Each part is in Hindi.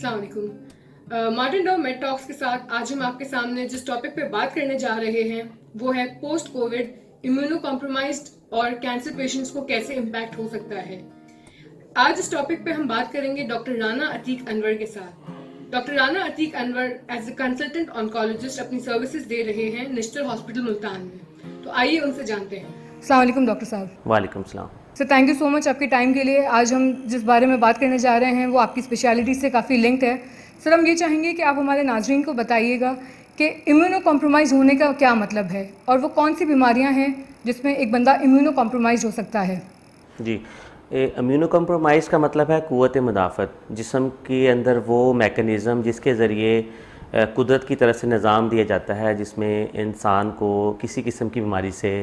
अस्सलाम वालेकुम। मार्टिन डॉ मेड टॉक्स के साथ आज हम आपके सामने जिस टॉपिक पे बात करने जा रहे हैं वो है पोस्ट कोविड इम्यूनो कॉम्प्रोमाइज्ड और कैंसर पेशेंट्स को कैसे इम्पैक्ट हो सकता है। आज इस टॉपिक पे हम बात करेंगे डॉक्टर राना अतीक अनवर के साथ। Doctor Rana Atiq Anwar as a consultant oncologist अपनी सर्विसेज दे रहे हैं निश्चित हॉस्पिटल मुल्तान में। तो आइए उनसे जानते हैं। अस्सलाम वालेकुम डॉक्टर साहब। वालेकुम सलाम। Sir thank you so much आपके टाइम के लिए। आज हम जिस बारे में बात करने जा रहे हैं वो आपकी स्पेशलिटी से काफ़ी लिंक्ड है। सर हम ये चाहेंगे कि आप हमारे नाजरीन को बताइएगा कि इम्यूनो कॉम्प्रोमाइज़ होने का क्या मतलब है और वो कौन सी बीमारियां हैं जिसमें एक बंदा इम्यूनो कॉम्प्रोमाइज़ हो सकता है। जी, इम्यूनो कम्प्रोमाइज़ का मतलब है क़ुव्वत मुदाफ़त, जिस्म के अंदर वो मैकेनिज़्म जिसके ज़रिए कुदरत की तरफ से निज़ाम दिया जाता है जिसमें इंसान को किसी किस्म की बीमारी से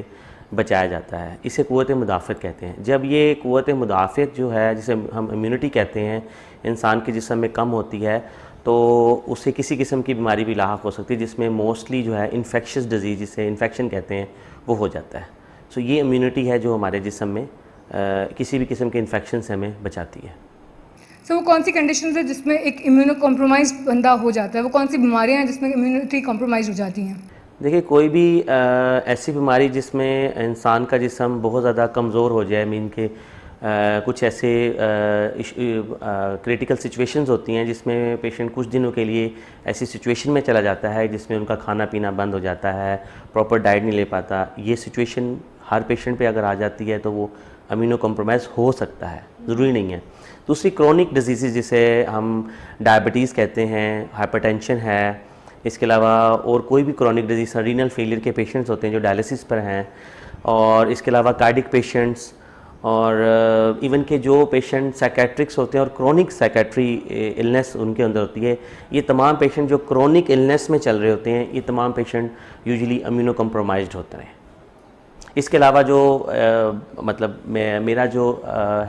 बचाया जाता है, इसे क़ुव्वत मुदाफ़त कहते हैं। जब ये क़ुव्वत मुदाफ़त जो है जिसे हम इम्यूनिटी कहते हैं इंसान के जिस्म में कम होती है तो उसे किसी किस्म की बीमारी भी लाहक हो सकती है जिसमें मोस्टली जो है इन्फेक्शस डिजीज़ जिसे इन्फेक्शन कहते हैं वो हो जाता है। सो ये इम्यूनिटी है जो हमारे जिस्म में किसी भी किस्म के इन्फेक्शन से हमें बचाती है। सर वो कौन सी कंडीशन है जिसमें एक इम्यूनो कॉम्प्रोमाइज बंदा हो जाता है, वो कौन सी बीमारियां हैं जिसमें इम्यूनिटी कॉम्प्रोमाइज़ हो जाती हैं। देखिए, कोई भी ऐसी बीमारी जिसमें इंसान का जिस्म बहुत ज़्यादा कमज़ोर हो जाए, मीन के कुछ ऐसे क्रिटिकल सिचुएशंस होती हैं जिसमें पेशेंट कुछ दिनों के लिए ऐसी सिचुएशन में चला जाता है जिसमें उनका खाना पीना बंद हो जाता है, प्रॉपर डाइट नहीं ले पाता। ये सिचुएशन हर पेशेंट पे अगर आ जाती है तो वो इम्यूनो कॉम्प्रोमाइज़ हो सकता है, ज़रूरी नहीं है। दूसरी क्रोनिक डिजीज़ जिसे हम डायबिटीज़ कहते हैं, हाइपरटेंशन है, इसके अलावा और कोई भी क्रोनिक डिजीज़, रीनल फेलियर के पेशेंट्स होते हैं जो डायलिसिस पर हैं, और इसके अलावा कार्डिक पेशेंट्स, और इवन के जो पेशेंट साइकेट्रिक्स होते हैं और क्रोनिक साइकेट्री इलनेस उनके अंदर होती है, ये तमाम पेशेंट जो क्रोनिक इलनेस में चल रहे होते हैं, ये तमाम पेशेंट यूजुअली इम्यूनो कॉम्प्रोमाइज्ड होते हैं। इसके अलावा जो मतलब मेरा जो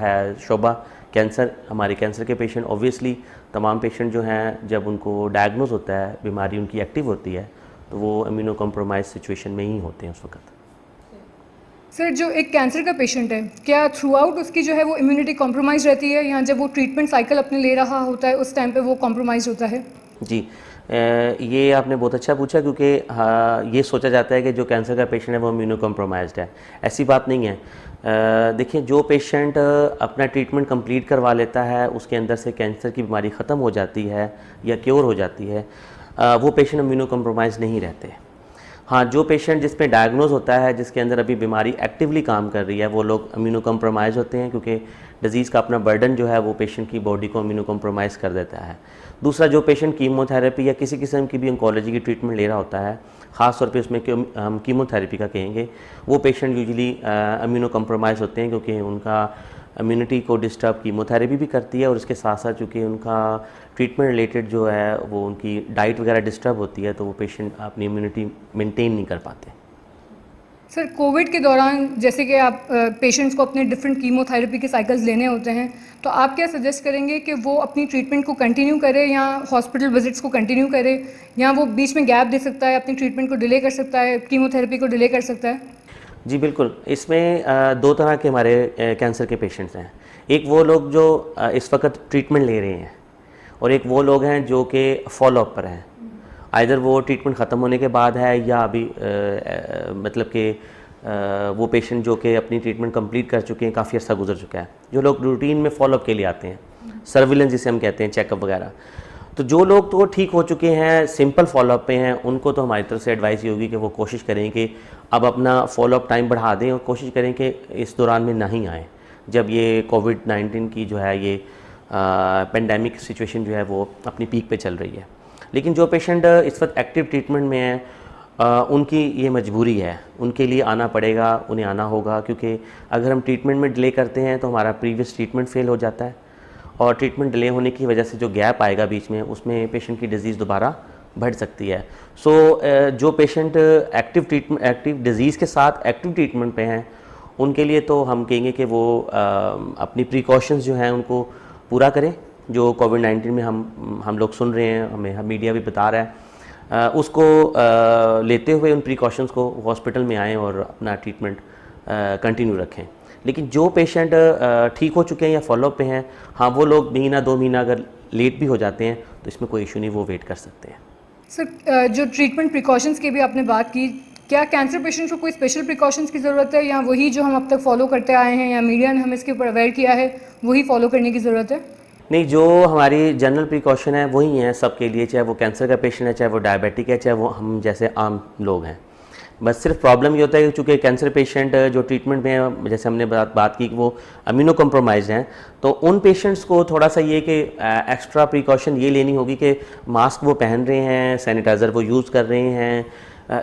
है शोबा कैंसर, हमारे कैंसर के पेशेंट ऑब्वियसली तमाम पेशेंट जो हैं जब उनको डायग्नोज होता है, बीमारी उनकी एक्टिव होती है, तो वो इम्यूनो कॉम्प्रोमाइज सिचुएशन में ही होते हैं उस वक्त। सर जो एक कैंसर का पेशेंट है, क्या थ्रू आउट उसकी जो है वो इम्यूनिटी कॉम्प्रोमाइज रहती है या जब वो ट्रीटमेंट साइकिल अपने ले रहा होता है उस टाइम पे वो कॉम्प्रोमाइज होता है। जी, ये आपने बहुत अच्छा पूछा, क्योंकि हाँ, ये सोचा जाता है कि जो कैंसर का पेशेंट है वो इम्यूनो कॉम्प्रोमाइज्ड है। ऐसी बात नहीं है। देखिए, जो पेशेंट अपना ट्रीटमेंट कंप्लीट करवा लेता है, उसके अंदर से कैंसर की बीमारी ख़त्म हो जाती है या क्योर हो जाती है, वो पेशेंट इम्यूनो कॉम्प्रोमाइज़ नहीं रहते। हाँ, जो पेशेंट जिस पे डायग्नोज होता है, जिसके अंदर अभी बीमारी एक्टिवली काम कर रही है, वो लोग इम्यूनो कॉम्प्रोमाइज़ होते हैं, क्योंकि डिज़ीज़ का अपना बर्डन जो है वो पेशेंट की बॉडी को इम्यूनो कॉम्प्रोमाइज़ कर देता है। दूसरा, जो पेशेंट कीमोथेरेपी या किसी किस्म की भी ऑन्कोलॉजी की ट्रीटमेंट ले रहा होता है, ख़ास तौर पे उसमें हम कीमोथेरेपी का कहेंगे, वो पेशेंट यूजुअली इम्यूनो कॉम्प्रोमाइज़ होते हैं, क्योंकि उनका इम्यूनिटी को डिस्टर्ब कीमोथेरेपी भी करती है, और इसके साथ साथ चूँकि उनका ट्रीटमेंट रिलेटेड जो है वो उनकी डाइट वगैरह डिस्टर्ब होती है, तो वो पेशेंट अपनी इम्यूनिटी मेंटेन नहीं कर पाते। सर कोविड के दौरान जैसे कि आप पेशेंट्स को अपने डिफरेंट कीमोथेरेपी के साइकिल्स लेने होते हैं, तो आप क्या सजेस्ट करेंगे कि वो अपनी ट्रीटमेंट को कंटिन्यू करे या हॉस्पिटल विजिट्स को कंटिन्यू करे, या वो बीच में गैप दे सकता है, अपनी ट्रीटमेंट को डिले कर सकता है, कीमोथेरेपी को डिले कर सकता है। जी बिल्कुल, इसमें दो तरह के हमारे कैंसर के पेशेंट्स हैं। एक वो लोग जो इस वक्त ट्रीटमेंट ले रहे हैं, और एक वो लोग हैं जो कि फॉलोअप पर हैं। आइदर वो ट्रीटमेंट ख़त्म होने के बाद है या अभी मतलब कि वो पेशेंट जो कि अपनी ट्रीटमेंट कंप्लीट कर चुके हैं, काफ़ी अर्सा गुजर चुका है। जो लोग रूटीन में फॉलोअप के लिए आते हैं, सर्विलेंस जिसे हम कहते हैं, चेकअप वगैरह, तो जो लोग तो ठीक हो चुके हैं, सिंपल फॉलोअप पे हैं, उनको तो हमारी तरफ से एडवाइस ये होगी कि वो कोशिश करें कि अब अपना फॉलोअप टाइम बढ़ा दें और कोशिश करें कि इस दौरान में ना ही आएँ, जब ये कोविड-19 की जो है ये पेंडेमिक सिचुएशन जो है वो अपनी पीक पे चल रही है। लेकिन जो पेशेंट इस वक्त एक्टिव ट्रीटमेंट में है, उनकी ये मजबूरी है, उनके लिए आना पड़ेगा, उन्हें आना होगा, क्योंकि अगर हम ट्रीटमेंट में डिले करते हैं तो हमारा प्रीवियस ट्रीटमेंट फेल हो जाता है, और ट्रीटमेंट डिले होने की वजह से जो गैप आएगा बीच में, उसमें पेशेंट की डिज़ीज़ दोबारा बढ़ सकती है। सो जो पेशेंट एक्टिव डिज़ीज़ के साथ एक्टिव ट्रीटमेंट पे हैं, उनके लिए तो हम कहेंगे कि वो अपनी प्रिकॉशंस जो हैं उनको पूरा करें, जो कोविड-19 में हम लोग सुन रहे हैं, हमें मीडिया भी बता रहा है, उसको लेते हुए उन प्रिकॉशंस को हॉस्पिटल में आएँ और अपना ट्रीटमेंट कंटिन्यू रखें। लेकिन जो पेशेंट ठीक हो चुके हैं या फॉलोअप पे हैं, हाँ, वो लोग महीना 2 महीना अगर लेट भी हो जाते हैं तो इसमें कोई इशू नहीं, वो वेट कर सकते हैं। सर, जो ट्रीटमेंट प्रिकॉशंस की भी आपने बात की, क्या कैंसर पेशेंट्स को कोई स्पेशल प्रिकॉशंस की ज़रूरत है, या वही जो हम अब तक फॉलो करते आए हैं या मीडिया ने हमें इसके ऊपर अवेयर किया है वही फॉलो करने की ज़रूरत है? नहीं, जो हमारी जनरल प्रिकॉशन है वही है सबके लिए, चाहे वो कैंसर का पेशेंट है, चाहे वो डायबिटिक है, चाहे वो हम जैसे आम लोग हैं। बस सिर्फ प्रॉब्लम ये होता है कि चूँकि कैंसर पेशेंट जो ट्रीटमेंट में है, जैसे हमने बात की कि वो इम्यूनो कम्प्रोमाइज़ हैं, तो उन पेशेंट्स को थोड़ा सा ये कि एक्स्ट्रा प्रिकॉशन ये लेनी होगी कि मास्क वो पहन रहे हैं, सैनिटाइज़र वो यूज़ कर रहे हैं,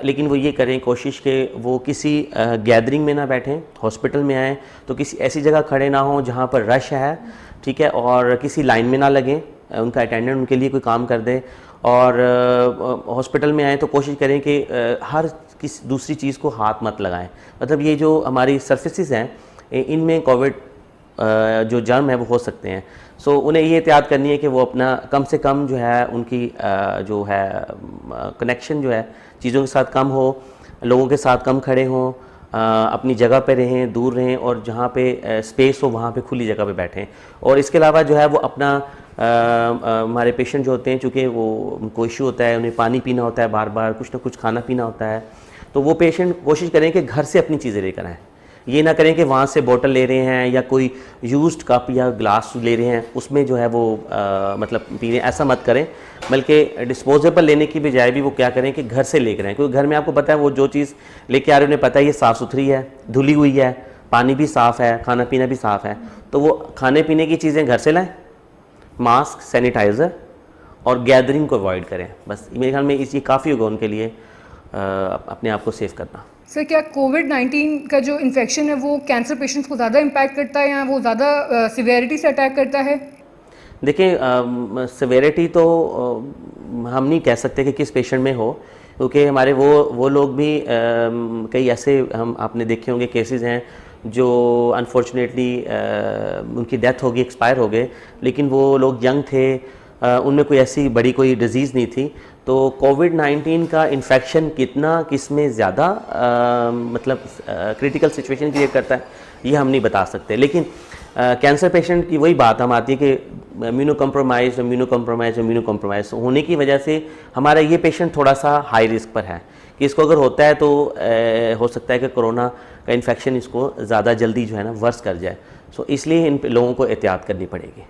लेकिन वो ये करें कोशिश कि वो किसी गैदरिंग में ना बैठें, हॉस्पिटल में आएँ तो किसी ऐसी जगह खड़े ना हों जहाँ पर रश है, ठीक है, और किसी लाइन में ना लगें, उनका अटेंडेंट उनके लिए कोई काम कर दे, और हॉस्पिटल में आएँ तो कोशिश करें कि हर किसी दूसरी चीज़ को हाथ मत लगाएं। मतलब ये जो हमारी सर्फेसिस हैं इनमें कोविड जो जर्म है वो हो सकते हैं। सो उन्हें ये एहतियात करनी है कि वो अपना कम से कम जो है उनकी जो है कनेक्शन जो है चीज़ों के साथ कम हो, लोगों के साथ कम खड़े हों, अपनी जगह पे रहें, दूर रहें, और जहाँ पे स्पेस हो वहाँ पे खुली जगह पे बैठें। और इसके अलावा जो है वो अपना हमारे पेशेंट जो होते हैं, चूँकि वो उनको इशू होता है, उन्हें पानी पीना होता है, बार बार कुछ ना कुछ खाना पीना होता है, तो वो पेशेंट कोशिश करें कि घर से अपनी चीज़ें लेकर आएँ। ये ना करें कि वहाँ से बोतल ले रहे हैं या कोई यूज्ड कप या ग्लास ले रहे हैं उसमें जो है वो मतलब पी रहे हैं, ऐसा मत करें। बल्कि डिस्पोजेबल लेने की बजाय भी वो क्या करें कि घर से लेकर आएँ, क्योंकि घर में आपको पता है वो जो चीज़ लेके आ रहे हैं उन्हें पता है ये साफ़ सुथरी है, धुली हुई है, पानी भी साफ़ है, खाना पीना भी साफ़ है, तो वो खाने पीने की चीज़ें घर से लाएँ, मास्क, सैनिटाइज़र, और गैदरिंग को अवॉइड करें। बस मेरे ख्याल में ये काफ़ी होगा उनके लिए अपने आप को सेव करना। सर, क्या कोविड-19 का जो इन्फेक्शन है वो कैंसर पेशेंट्स को ज़्यादा इम्पैक्ट करता है या वो ज़्यादा सिवियरिटी से अटैक करता है? देखिए, सिवियरिटी तो हम नहीं कह सकते कि किस पेशेंट में हो, क्योंकि हमारे वो लोग भी कई ऐसे हम आपने देखे होंगे केसेस हैं जो अनफॉर्चुनेटली उनकी डेथ हो गई, एक्सपायर हो गए, लेकिन वो लोग यंग थे, उनमें कोई ऐसी बड़ी कोई डिज़ीज़ नहीं थी। तो कोविड-19 का इन्फेक्शन कितना किस में ज़्यादा मतलब क्रिटिकल सिचुएशन क्रिएट करता है ये हम नहीं बता सकते। लेकिन कैंसर पेशेंट की वही बात हम आती है कि इम्यूनो कम्प्रोमाइज़ होने की वजह से हमारा ये पेशेंट थोड़ा सा हाई रिस्क पर है कि इसको अगर होता है तो हो सकता है कि कोरोना का इन्फेक्शन इसको ज़्यादा जल्दी जो है ना वर्स कर जाए। सो इसलिए इन लोगों को एहतियात करनी पड़ेगी।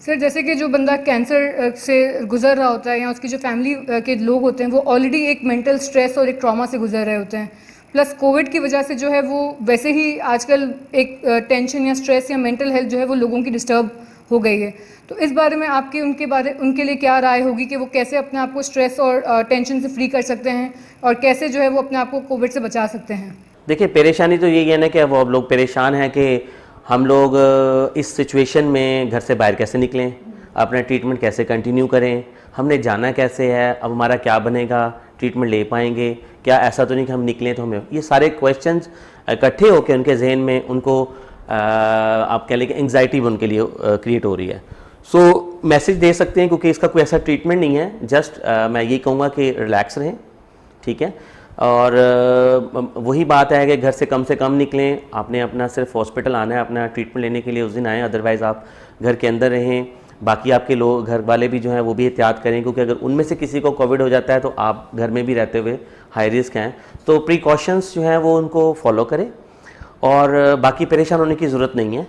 सर, जैसे कि जो बंदा कैंसर से गुजर रहा होता है या उसकी जो फैमिली के लोग होते हैं वो ऑलरेडी एक मेंटल स्ट्रेस और एक ट्रॉमा से गुजर रहे होते हैं, प्लस कोविड की वजह से जो है वो वैसे ही आजकल एक टेंशन या स्ट्रेस या मेंटल हेल्थ जो है वो लोगों की डिस्टर्ब हो गई है। तो इस बारे में आपकी उनके लिए क्या राय होगी कि वो कैसे अपने आप को स्ट्रेस और टेंशन से फ्री कर सकते हैं और कैसे जो है वो अपने आप को कोविड से बचा सकते हैं? देखिए, परेशानी तो यही है ना कि वो अब लोग परेशान हैं कि हम लोग इस सिचुएशन में घर से बाहर कैसे निकलें, अपना ट्रीटमेंट कैसे कंटिन्यू करें, हमने जाना कैसे है, अब हमारा क्या बनेगा, ट्रीटमेंट ले पाएंगे क्या, ऐसा तो नहीं कि हम निकलें तो हमें, ये सारे क्वेश्चंस इकट्ठे होकर उनके जहन में उनको आप कह लें कि एंग्जाइटी उनके लिए क्रिएट हो रही है। सो मैसेज दे सकते हैं क्योंकि इसका कोई ऐसा ट्रीटमेंट नहीं है, जस्ट मैं ये कहूँगा कि रिलैक्स रहें, ठीक है, और वही बात है कि घर से कम निकलें, आपने अपना सिर्फ हॉस्पिटल आना है अपना ट्रीटमेंट लेने के लिए उस दिन आएँ, अदरवाइज़ आप घर के अंदर रहें। बाकी आपके लोग घर वाले भी जो हैं वो भी एहतियात करें, क्योंकि अगर उनमें से किसी को कोविड हो जाता है तो आप घर में भी रहते हुए हाई रिस्क हैं, तो प्रिकॉशंस जो हैं वो उनको फॉलो करें और बाकी परेशान होने की ज़रूरत नहीं है।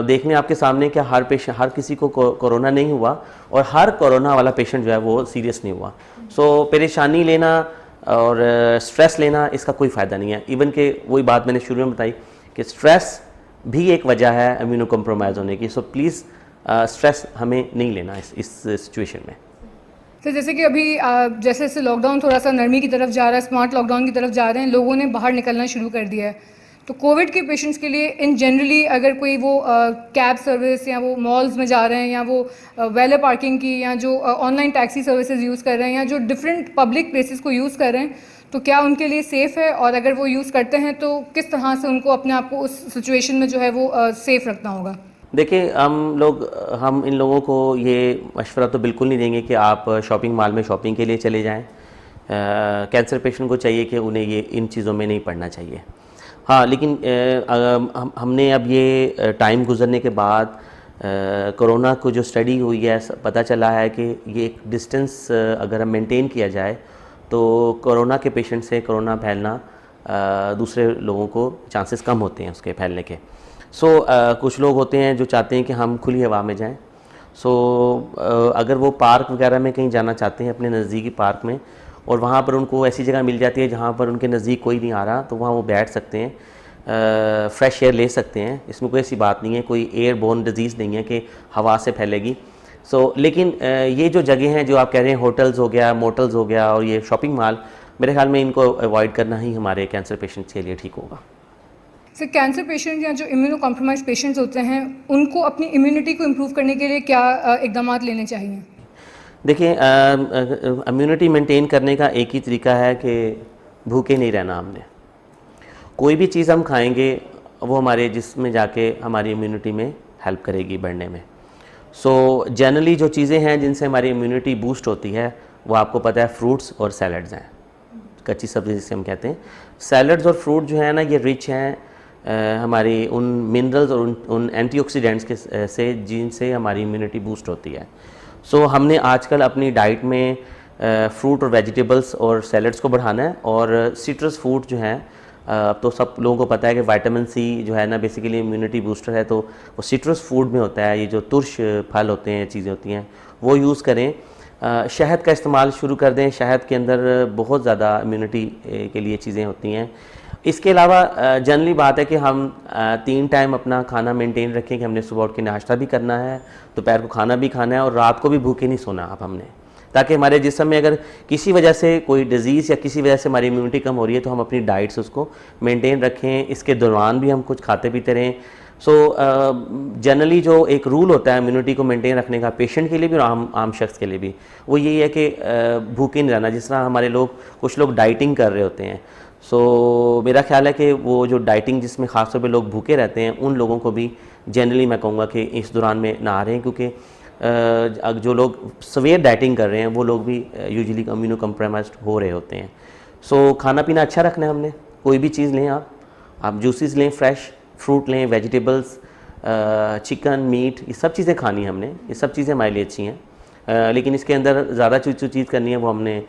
देखने आपके सामने कि हर किसी को कोरोना नहीं हुआ और हर कोरोना वाला पेशेंट जो है वो सीरियस नहीं हुआ। सो परेशानी लेना और स्ट्रेस लेना इसका कोई फ़ायदा नहीं है। इवन कि वही बात मैंने शुरू में बताई कि स्ट्रेस भी एक वजह है इम्यूनो कम्प्रोमाइज़ होने की। सो प्लीज़ स्ट्रेस हमें नहीं लेना इस सिचुएशन में। तो जैसे कि अभी जैसे जैसे लॉकडाउन थोड़ा सा नरमी की तरफ जा रहा है, स्मार्ट लॉकडाउन की तरफ जा रहे हैं, लोगों ने बाहर निकलना शुरू कर दिया है, तो कोविड के पेशेंट्स के लिए इन जनरली अगर कोई वो कैब सर्विस या वो मॉल्स में जा रहे हैं या वो वैले पार्किंग की या जो ऑनलाइन टैक्सी सर्विसेज यूज़ कर रहे हैं या जो डिफरेंट पब्लिक प्लेसेस को यूज़ कर रहे हैं, तो क्या उनके लिए सेफ़ है, और अगर वो यूज़ करते हैं तो किस तरह से उनको अपने आप को उस सिचुएशन में जो है वो सेफ़ रखना होगा? देखिए, हम इन लोगों को ये मशवरा तो बिल्कुल नहीं देंगे कि आप शॉपिंग मॉल में शॉपिंग के लिए चले जाएं। कैंसर पेशेंट को चाहिए कि उन्हें ये इन चीज़ों में नहीं पड़ना चाहिए। हाँ, लेकिन हमने अब ये टाइम गुजरने के बाद कोरोना को जो स्टडी हुई है पता चला है कि ये एक डिस्टेंस अगर हम मेंटेन किया जाए तो कोरोना के पेशेंट से कोरोना फैलना दूसरे लोगों को चांसेस कम होते हैं उसके फैलने के। कुछ लोग होते हैं जो चाहते हैं कि हम खुली हवा में जाएं। अगर वो पार्क वगैरह में कहीं जाना चाहते हैं अपने नज़दीकी पार्क में, और वहाँ पर उनको ऐसी जगह मिल जाती है जहाँ पर उनके नज़दीक कोई नहीं आ रहा, तो वहाँ वो बैठ सकते हैं, फ्रेश एयर ले सकते हैं। इसमें कोई ऐसी बात नहीं है, कोई एयरबोर्न डिजीज़ नहीं है कि हवा से फैलेगी। लेकिन ये जो जगह हैं जो आप कह रहे हैं, होटल्स हो गया, मोटल्स हो गया और ये शॉपिंग मॉल, मेरे ख्याल में इनको अवॉइड करना ही हमारे कैंसर पेशेंट्स के लिए ठीक होगा। सर, कैंसर पेशेंट या जो इम्यूनो कॉम्प्रोमाइज पेशेंट्स होते हैं उनको अपनी इम्यूनिटी को इम्प्रूव करने के लिए क्या इकदाम लेने चाहिए? देखिए, इम्यूनिटी मेंटेन करने का एक ही तरीका है कि भूखे नहीं रहना हमने। कोई भी चीज़ हम खाएंगे वो हमारे जिस्म में जाके हमारी इम्यूनिटी में हेल्प करेगी बढ़ने में। जनरली जो चीज़ें हैं जिनसे हमारी इम्यूनिटी बूस्ट होती है वो आपको पता है फ्रूट्स और सैलड्स हैं, कच्ची सब्ज़ी जिसे हम कहते हैं। सैलड्स और फ्रूट जो है ना, ये रिच हैं हमारी उन मिनरल्स और उन एंटीऑक्सीडेंट्स के से जिनसे हमारी इम्यूनिटी बूस्ट होती है। हमने आजकल अपनी डाइट में फ्रूट और वेजिटेबल्स और सैलड्स को बढ़ाना है, और सिट्रस फूड जो हैं, अब तो सब लोगों को पता है कि विटामिन सी जो है ना बेसिकली इम्यूनिटी बूस्टर है, तो वो सिट्रस फूड में होता है। ये जो तुर्श फल होते हैं, चीज़ें होती हैं, वो यूज़ करें। शहद का इस्तेमाल शुरू कर दें, शहद के अंदर बहुत ज़्यादा इम्यूनिटी के लिए चीज़ें होती हैं। इसके अलावा जनरली बात है कि हम 3 टाइम अपना खाना मेंटेन रखें कि हमने सुबह उठ के नाश्ता भी करना है, दोपहर को खाना भी खाना है, और रात को भी भूखे नहीं सोना अब हमने, ताकि हमारे जिस्म में अगर किसी वजह से कोई डिज़ीज़ या किसी वजह से हमारी इम्यूनिटी कम हो रही है तो हम अपनी डाइट से उसको मेंटेन रखें। इसके दौरान भी हम कुछ खाते पीते रहें। जनरली जो एक रूल होता है इम्यूनिटी को मेंटेन रखने का, पेशेंट के लिए भी और आम शख्स के लिए भी, वो यही है कि भूखे नहीं रहना। जिस तरह हमारे कुछ लोग डाइटिंग कर रहे होते हैं, मेरा ख्याल है कि वो जो डाइटिंग जिसमें ख़ास तौर पे लोग भूखे रहते हैं, उन लोगों को भी जनरली मैं कहूँगा कि इस दौरान में ना आ रहे हैं, क्योंकि जो लोग सवेयर डाइटिंग कर रहे हैं वो लोग भी यूजुअली इम्यूनो कॉम्प्रोमाइज्ड हो रहे होते हैं। खाना पीना अच्छा रखना है हमने। कोई भी चीज़ लें, आप जूसेस लें, फ्रेश फ्रूट लें, वेजिटेबल्स, चिकन, मीट, ये सब चीज़ें खानी है हमने। ये सब चीज़ें हमारे लिए अच्छी हैं, लेकिन इसके अंदर ज़्यादा जो चीज़ करनी है वो हमने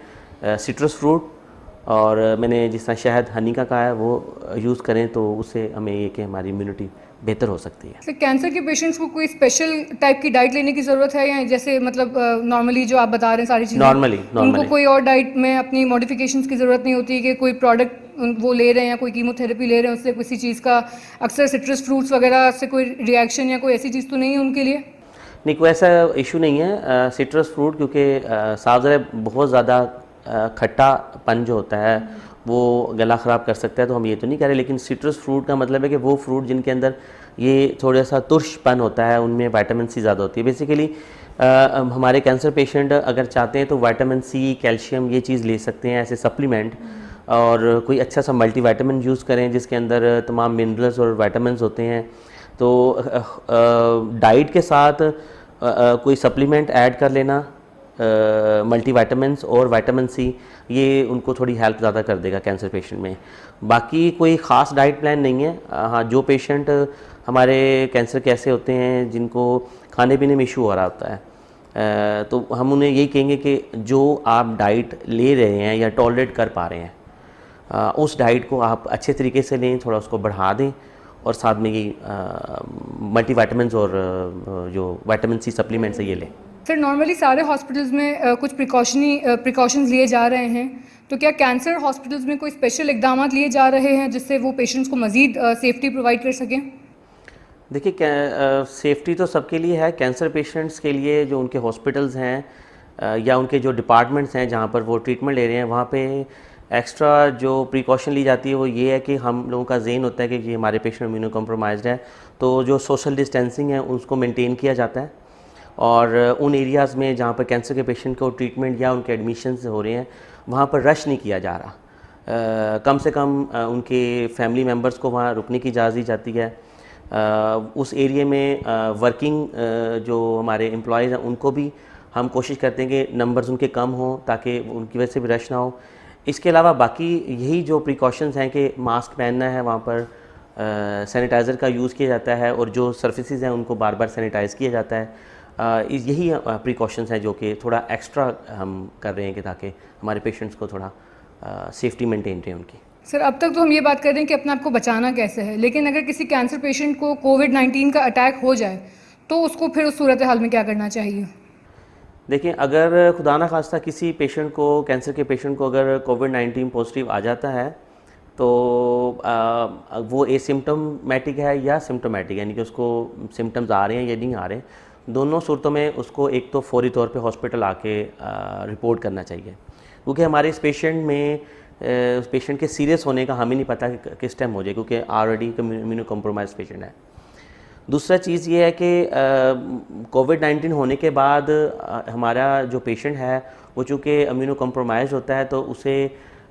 सिट्रस फ्रूट और मैंने जिस तरह शहद, हनी का कहा है, वो यूज़ करें तो उससे हमें ये कि हमारी इम्यूनिटी बेहतर हो सकती है। सर, कैंसर के पेशेंट्स को कोई स्पेशल टाइप की डाइट लेने की ज़रूरत है, या जैसे मतलब नॉर्मली जो आप बता रहे हैं सारी चीज़ें, नॉर्मली उनको कोई और डाइट में अपनी मॉडिफिकेशंस की ज़रूरत नहीं होती कि कोई प्रोडक्ट वो ले रहे हैं या कोई कीमोथेरेपी ले रहे हैं उससे किसी चीज़ का अक्सर सिट्रस फ्रूट्स वगैरह से कोई रिएक्शन या कोई ऐसी चीज़ तो नहीं है उनके लिए? नहीं, कोई ऐसा इशू नहीं है सिट्रस फ्रूट, क्योंकि साफ ज़रा बहुत ज़्यादा खट्टापन जो होता है वो गला ख़राब कर सकता है, तो हम ये तो नहीं कह रहे। लेकिन सिट्रस फ्रूट का मतलब है कि वो फ्रूट जिनके अंदर ये थोड़ा सा तुर्शपन होता है, उनमें विटामिन सी ज़्यादा होती है। बेसिकली हमारे कैंसर पेशेंट अगर चाहते हैं तो विटामिन सी, कैल्शियम, ये चीज़ ले सकते हैं ऐसे सप्लीमेंट, और कोई अच्छा सा मल्टीविटामिन यूज़ करें जिसके अंदर तमाम मिनरल्स और विटामिन होते हैं। तो डाइट के साथ कोई सप्लीमेंट ऐड कर लेना, मल्टीविटामिन्स और विटामिन सी, ये उनको थोड़ी हेल्प ज़्यादा कर देगा कैंसर पेशेंट में। बाकी कोई ख़ास डाइट प्लान नहीं है। हाँ, जो पेशेंट हमारे कैंसर के ऐसे होते हैं जिनको खाने पीने में इशू हो रहा होता है, तो हम उन्हें यही कहेंगे कि जो आप डाइट ले रहे हैं या टॉलरेट कर पा रहे हैं, उस डाइट को आप अच्छे तरीके से लें, थोड़ा उसको बढ़ा दें, और साथ में ये मल्टीविटामिन्स और जो विटामिन सी सप्लीमेंट्स है ये लें। सर, नॉर्मली सारे हॉस्पिटल्स में कुछ प्रिकॉशंस लिए जा रहे हैं, तो क्या कैंसर हॉस्पिटल्स में कोई स्पेशल इकदाम लिए जा रहे हैं जिससे वो पेशेंट्स को मज़ीद सेफ्टी प्रोवाइड कर सकें? देखिए, सेफ्टी तो सबके लिए है। कैंसर पेशेंट्स के लिए जो उनके हॉस्पिटल्स हैं या उनके जो डिपार्टमेंट्स हैं जहाँ पर वो ट्रीटमेंट ले रहे हैं, वहाँ पे एक्स्ट्रा जो प्रिकॉशन ली जाती है वो ये है कि हम लोगों का ज़हन होता है कि ये हमारे पेशेंट इम्यूनो कॉम्प्रोमाइज्ड है, तो जो सोशल डिस्टेंसिंग है उसको मेंटेन किया जाता है, और उन एरियाज़ में जहाँ पर कैंसर के पेशेंट को ट्रीटमेंट या उनके एडमिशन हो रहे हैं वहाँ पर रश नहीं किया जा रहा। कम से कम उनके फैमिली मेम्बर्स को वहाँ रुकने की इजाज़त दी जाती है। उस एरिया में वर्किंग जो हमारे एम्प्लॉयज़ हैं उनको भी हम कोशिश करते हैं कि नंबर्स उनके कम हों ताकि उनकी वजह से भी रश ना हो। इसके अलावा बाकी यही जो प्रिकॉशंस हैं कि मास्क पहनना है वहाँ पर, सैनिटाइज़र का यूज़ किया जाता है और जो सर्फेसिस हैं उनको बार बार सैनिटाइज़ किया जाता है। यही प्रिकॉशंस हैं जो कि थोड़ा एक्स्ट्रा हम कर रहे हैं कि ताकि हमारे पेशेंट्स को थोड़ा सेफ्टी मेंटेन रहे उनकी। सर, अब तक तो हम ये बात कर रहे हैं कि अपने आप को बचाना कैसे है, लेकिन अगर किसी कैंसर पेशेंट को कोविड-19 का अटैक हो जाए तो उसको फिर उस सूरत हाल में क्या करना चाहिए? देखिए, अगर खुदा ना खास्ता किसी पेशेंट को, कैंसर के पेशेंट को अगर कोविड-19 पॉजिटिव आ जाता है तो वो एसिम्प्टोमेटिक है या सिम्प्टोमेटिक, यानी कि उसको सिम्टम्स आ रहे हैं या नहीं आ रहे, दोनों सूरतों में उसको एक तो फौरी तौर पे हॉस्पिटल आके रिपोर्ट करना चाहिए, क्योंकि हमारे इस पेशेंट में उस पेशेंट के सीरियस होने का हमें नहीं पता कि किस टाइम हो जाए, क्योंकि ऑलरेडी इम्यूनो कॉम्प्रोमाइज पेशेंट है। दूसरा चीज़ ये है कि कोविड-19 होने के बाद हमारा जो पेशेंट है वो चूँकि इम्यूनो कॉम्प्रोमाइज होता है, तो उसे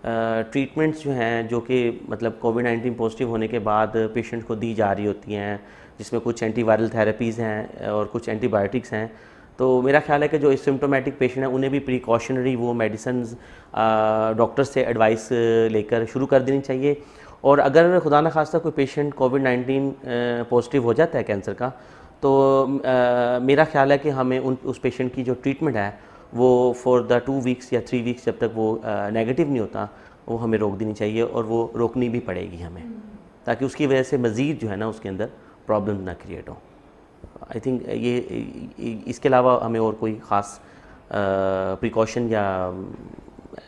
ट्रीटमेंट्स जो हैं जो कि मतलब कोविड-19 पॉजिटिव होने के बाद पेशेंट को दी जा रही होती हैं, जिसमें कुछ एंटीवायरल थेरेपीज़ हैं और कुछ एंटीबायोटिक्स हैं। तो मेरा ख्याल है कि जो सिम्प्टोमेटिक पेशेंट है उन्हें भी प्रिकॉशनरी वो मेडिसिन्स डॉक्टर से एडवाइस लेकर शुरू कर देनी चाहिए। और अगर खुदा ना खास्ता कोई पेशेंट कोविड-19 पॉजिटिव हो जाता है कैंसर का, तो मेरा ख्याल है कि हमें उस पेशेंट की जो ट्रीटमेंट है वो फॉर द 2 वीक्स या 3 वीक्स जब तक वो नेगेटिव नहीं होता, वो हमें रोक देनी चाहिए, और वो रोकनी भी पड़ेगी हमें, ताकि उसकी वजह से मज़ीद जो है ना उसके अंदर प्रॉब्लम ना क्रिएट हो। आई थिंक ये इसके अलावा हमें और कोई ख़ास प्रिकॉशन या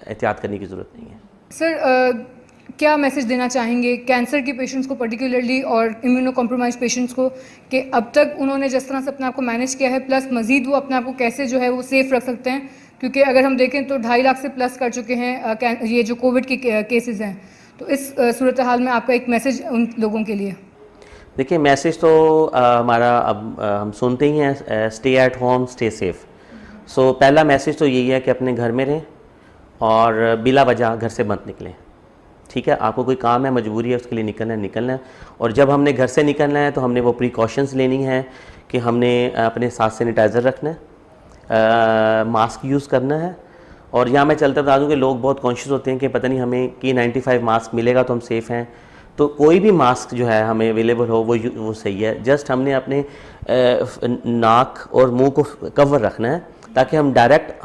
एहतियात करने की ज़रूरत नहीं है। सर, क्या मैसेज देना चाहेंगे कैंसर के पेशेंट्स को पर्टिकुलरली और इम्यूनो कॉम्प्रोमाइज पेशेंट्स को, कि अब तक उन्होंने जिस तरह से अपने आप को मैनेज किया है, प्लस मज़ीद वो अपने आप को कैसे जो है वो सेफ़ रख सकते हैं, क्योंकि अगर हम देखें तो 2.5 लाख से प्लस कर चुके हैं ये जो कोविड के केसेस हैं, तो इस सूरत हाल में आपका एक मैसेज उन लोगों के लिए? देखिए, मैसेज तो हमारा अब हम सुनते ही हैं, stay at home, stay safe. So पहला मैसेज तो यही है कि अपने घर में रहें और बिला वजह घर से मत निकलें। ठीक है, आपको कोई काम है, मजबूरी है, उसके लिए निकलना है। और जब हमने घर से निकलना है तो हमने वो प्रिकॉशंस लेनी है कि हमने अपने साथ सैनिटाइज़र रखना है, मास्क यूज़ करना है। और यहाँ मैं चलता बता दूँ कि लोग बहुत कॉन्शियस होते हैं कि पता नहीं हमें K95 मास्क मिलेगा तो हम सेफ़ हैं। तो कोई भी मास्क जो है हमें अवेलेबल हो वो सही है। जस्ट हमने अपने नाक और मुंह को कवर रखना है, ताकि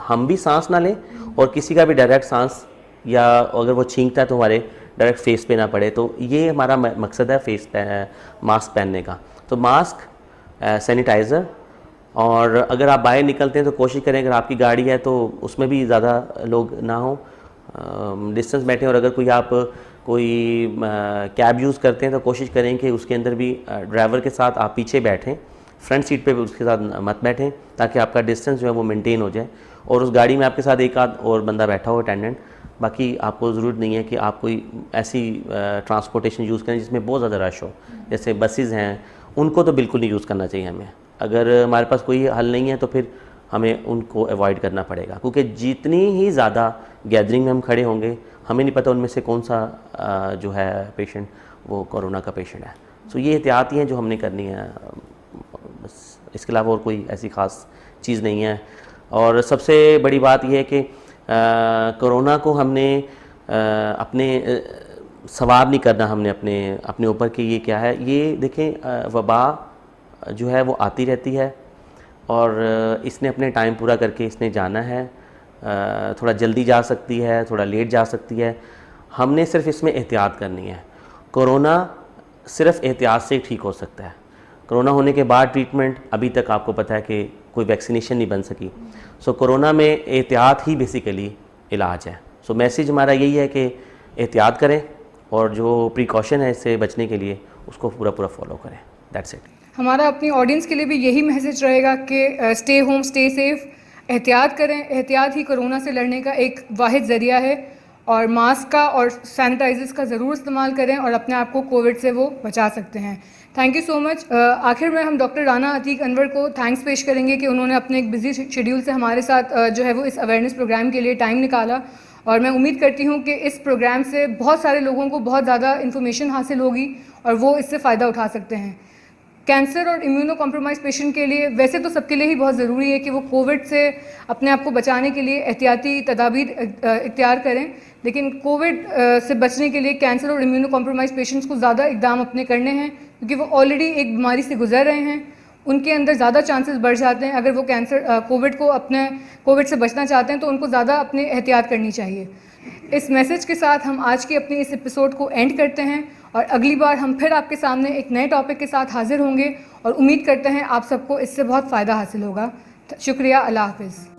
हम भी सांस ना लें और किसी का भी डायरेक्ट सांस, या अगर वो छींकता है तो हमारे डायरेक्ट फेस पे ना पड़े। तो ये हमारा मकसद है मास्क पहनने का। तो मास्क, सैनिटाइज़र, और अगर आप बाहर निकलते हैं तो कोशिश करें अगर आपकी गाड़ी है तो उसमें भी ज़्यादा लोग ना हो, डिस्टेंस बैठें। और अगर कोई कैब यूज़ करते हैं तो कोशिश करें कि उसके अंदर भी ड्राइवर के साथ आप पीछे बैठें, फ्रंट सीट पे भी उसके साथ मत बैठें, ताकि आपका डिस्टेंस जो है वो मेंटेन हो जाए। और उस गाड़ी में आपके साथ एक आध और बंदा बैठा हो, अटेंडेंट। बाकी आपको ज़रूरत नहीं है कि आप कोई ऐसी ट्रांसपोर्टेशन यूज़ करें जिसमें बहुत ज़्यादा रश हो, जैसे बसेज़ हैं, उनको तो बिल्कुल नहीं यूज़ करना चाहिए हमें। अगर हमारे पास कोई हल नहीं है तो फिर हमें उनको अवॉइड करना पड़ेगा, क्योंकि जितनी ही ज़्यादा गैदरिंग में हम खड़े होंगे, हमें नहीं पता उनमें से कौन सा जो है पेशेंट वो कोरोना का पेशेंट है। सो ये एहतियात ही हैं जो हमने करनी है, बस इसके अलावा और कोई ऐसी ख़ास चीज़ नहीं है। और सबसे बड़ी बात यह है कि कोरोना को हमने अपने सवार नहीं करना, हमने अपने ऊपर कि ये क्या है। ये देखें, वबा जो है वो आती रहती है और इसने अपने टाइम पूरा करके इसने जाना है। थोड़ा जल्दी जा सकती है, थोड़ा लेट जा सकती है, हमने सिर्फ इसमें एहतियात करनी है। कोरोना सिर्फ एहतियात से ठीक हो सकता है। कोरोना होने के बाद ट्रीटमेंट अभी तक आपको पता है कि कोई वैक्सीनेशन नहीं बन सकी। सो कोरोना में एहतियात ही बेसिकली इलाज है। सो मैसेज हमारा यही है कि एहतियात करें और जो प्रिकॉशन है इससे बचने के लिए उसको पूरा फॉलो करें। That's it. हमारा अपनी ऑडियंस के लिए भी यही मैसेज रहेगा कि स्टे होम, स्टे सेफ, एहतियात करें। एहतियात ही कोरोना से लड़ने का एक वाहिद ज़रिया है, और मास्क का और सैनिटाइजर्स का ज़रूर इस्तेमाल करें और अपने आप को कोविड से वो बचा सकते हैं। Thank you so much. आखिर में हम डॉक्टर राना अतीक अनवर को थैंक्स पेश करेंगे कि उन्होंने अपने एक बिजी शेड्यूल से हमारे साथ जो है वो इस अवेयरनेस प्रोग्राम के लिए टाइम निकाला, और मैं उम्मीद करती हूँ कि इस प्रोग्राम से बहुत सारे लोगों को बहुत ज़्यादा इन्फॉर्मेशन हासिल होगी और वो इससे फ़ायदा उठा सकते हैं। कैंसर और इम्यूनो कॉम्प्रोमाइज पेशेंट के लिए वैसे तो सबके लिए ही बहुत ज़रूरी है कि वो कोविड से अपने आप को बचाने के लिए एहतियाती तदाबीर इख्तियार करें, लेकिन कोविड से बचने के लिए कैंसर और इम्यूनो कॉम्प्रोमाइज पेशेंट्स को ज़्यादा इकदाम अपने करने हैं, क्योंकि वो ऑलरेडी एक बीमारी से गुजर रहे हैं। उनके अंदर ज़्यादा चांसेस बढ़ जाते हैं। अगर वो कोविड से बचना चाहते हैं तो उनको ज़्यादा अपने एहतियात करनी चाहिए। इस मैसेज के साथ हम आज के अपने इस एपिसोड को एंड करते हैं और अगली बार हम फिर आपके सामने एक नए टॉपिक के साथ हाजिर होंगे और उम्मीद करते हैं आप सबको इससे बहुत फ़ायदा हासिल होगा। शुक्रिया, अल्लाह हाफ़िज़।